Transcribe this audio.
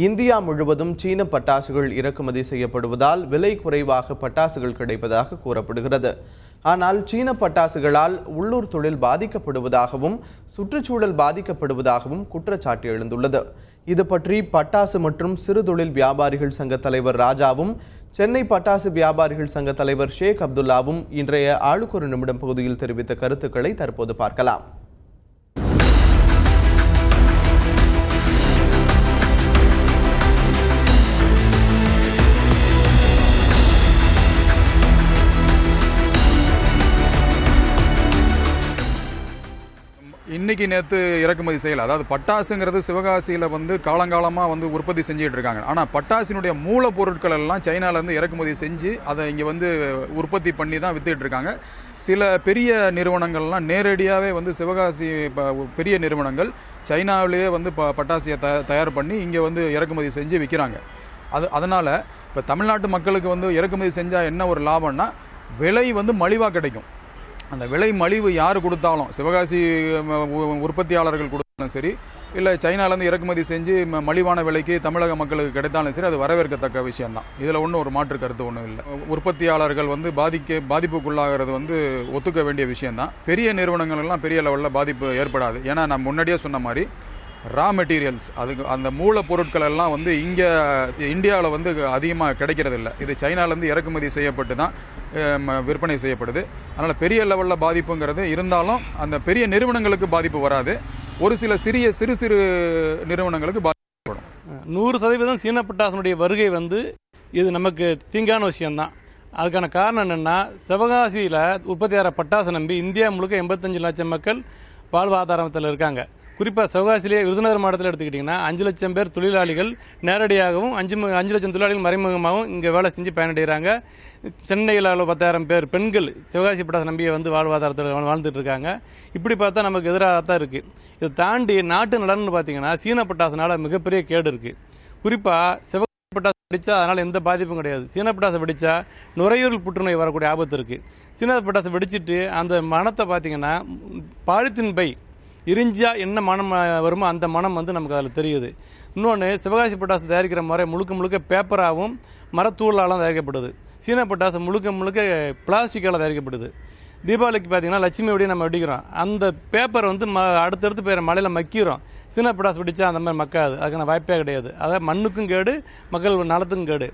India முழுவதும் சீன பட்டாசுகள் இறக்குமதி செய்யப்படுவதால் விலை குறைவாக பட்டாசுகள் கிடைப்பதாக கூறப்படுகிறது. ஆனால் சீன பட்டாசுகளால் உள்ளூர் தொழில் பாதிக்கப்படுவதாகவும் சுற்றுச்சூழல் பாதிக்கப்படுவதாகவும் குற்றச்சாட்டு எழுந்துள்ளது. இது பற்றி பட்டாசு மற்றும் சிறு தொழில் வியாபாரிகள் சங்க தலைவர் ராஜாவும் சென்னை பட்டாசு வியாபாரிகள் சங்க தலைவர் ஷேக் அப்துல்லாவும் இன்றைய ஆளுக்கு ஒரு நிமிடம் பகுதியில் தெரிவித்த கருத்துக்களை தற்போது பார்க்கலாம். இன்னைக்கு நேற்று இறக்குமதி செய்யலை. அதாவது பட்டாசுங்கிறது சிவகாசியில் காலங்காலமாக உற்பத்தி செஞ்சுட்டு இருக்காங்க. ஆனால் பட்டாசினுடைய மூலப்பொருட்கள் எல்லாம் சைனாலேருந்து இறக்குமதி செஞ்சு அதை இங்கே உற்பத்தி பண்ணி தான் வித்துட்டு இருக்காங்க. சில பெரிய நிறுவனங்கள்லாம் நேரடியாகவே சிவகாசி பெரிய நிறுவனங்கள் சைனாவிலேயே பட்டாசியை தயார் பண்ணி இங்கே இறக்குமதி செஞ்சு விற்கிறாங்க. அதனால் இப்போ தமிழ்நாட்டு மக்களுக்கு இறக்குமதி செஞ்சால் என்ன ஒரு லாபம்னா விலை மலிவாக கிடைக்கும். அந்த விலை மலிவு யார் கொடுத்தாலும், சிவகாசி உற்பத்தியாளர்கள் கொடுத்தாலும் சரி, இல்லை சைனாலேருந்து இறக்குமதி செஞ்சு மலிவான விலைக்கு தமிழக மக்களுக்கு கிடைத்தாலும் சரி, அது வரவேற்கத்தக்க விஷயம்தான். இதில் ஒரு மாற்று கருத்து ஒன்றும் இல்லை. உற்பத்தியாளர்கள் பாதிப்புக்குள்ளாகிறது ஒத்துக்க வேண்டிய விஷயம்தான். பெரிய நிறுவனங்கள் எல்லாம் பெரிய லெவலில் பாதிப்பு ஏற்படாது. ஏன்னா நான் முன்னாடியே சொன்ன மாதிரி ரா மெட்டீரியல்ஸ், அதுக்கு அந்த மூலப்பொருட்கள் எல்லாம் இங்கே இந்தியாவில் அதிகமாக கிடைக்கிறது இல்லை. இது சைனாலேருந்து இறக்குமதி செய்யப்பட்டு தான் விற்பனை செய்யப்படுது. அதனால் பெரிய லெவலில் பாதிப்புங்கிறது இருந்தாலும் அந்த பெரிய நிறுவனங்களுக்கு பாதிப்பு வராது. ஒரு சில சிறு சிறு நிறுவனங்களுக்கு பாதிக்கப்படும். 100% சீன பட்டாசனுடைய வருகை இது நமக்கு தீங்கான விஷயம்தான். அதுக்கான காரணம் என்னென்னா, சிவகாசியில் உற்பத்தியாகிற பட்டாசு நம்பி இந்தியா முழுக்க 85 லட்சம் மக்கள் வாழ்வாதாரத்தில் இருக்காங்க. குறிப்பாக சிவகாசியிலே விருதுநகர் மாவட்டத்தில் எடுத்துக்கிட்டிங்கன்னா 5 லட்சம் பேர் தொழிலாளிகள் நேரடியாகவும் 5 லட்சம் தொழிலாளிகள் மறைமுகமாகவும் இங்கே வேலை செஞ்சு பயனடைகிறாங்க. சென்னையில் 10,000 பேர் பெண்கள் சிவகாசி பட்டாசு நம்பியை வாழ்வாதாரத்தில் வாழ்ந்துட்டு இருக்காங்க. இப்படி பார்த்தா நமக்கு எதிராக தான் இருக்குது. இதை தாண்டி நாட்டு நலன்னு பார்த்தீங்கன்னா சீன பட்டாசுனால மிகப்பெரிய கேடு இருக்குது. குறிப்பாக சிவகாசி பட்டாசு வெடித்தா அதனால் எந்த பாதிப்பும் கிடையாது. சீன பட்டாசு வெடித்தா நுரையீரல் புற்றுநோய் வரக்கூடிய ஆபத்து இருக்குது. சீன பட்டாசு வெடிச்சிட்டு அந்த மனத்தை பார்த்தீங்கன்னா பாலித்தீன் பை இரிஞ்சா என்ன மனம் வருமோ அந்த மனம் நமக்கு அதில் தெரியுது. இன்னொன்று, சிவகாசி பட்டாசு தயாரிக்கிற முறை முழுக்க பேப்பராகவும் மரத்தூளாலும் தயாரிக்கப்படுது. சீன பட்டாசு முழுக்க பிளாஸ்டிக்கால் தயாரிக்கப்படுது. தீபாவளிக்கு பார்த்தீங்கன்னா லட்சுமி வெடியை நம்ம வெடிக்கிறோம். அந்த பேப்பர் அடுத்தடுத்து போயிற மழையில் மக்கிறோம். சீன பட்டாசு வெடித்தா அந்த மாதிரி மக்காது. அதுக்கான வாய்ப்பே கிடையாது. அதாவது மண்ணுக்கும் கேடு, மக்கள் நலத்துக்கும் கேடு.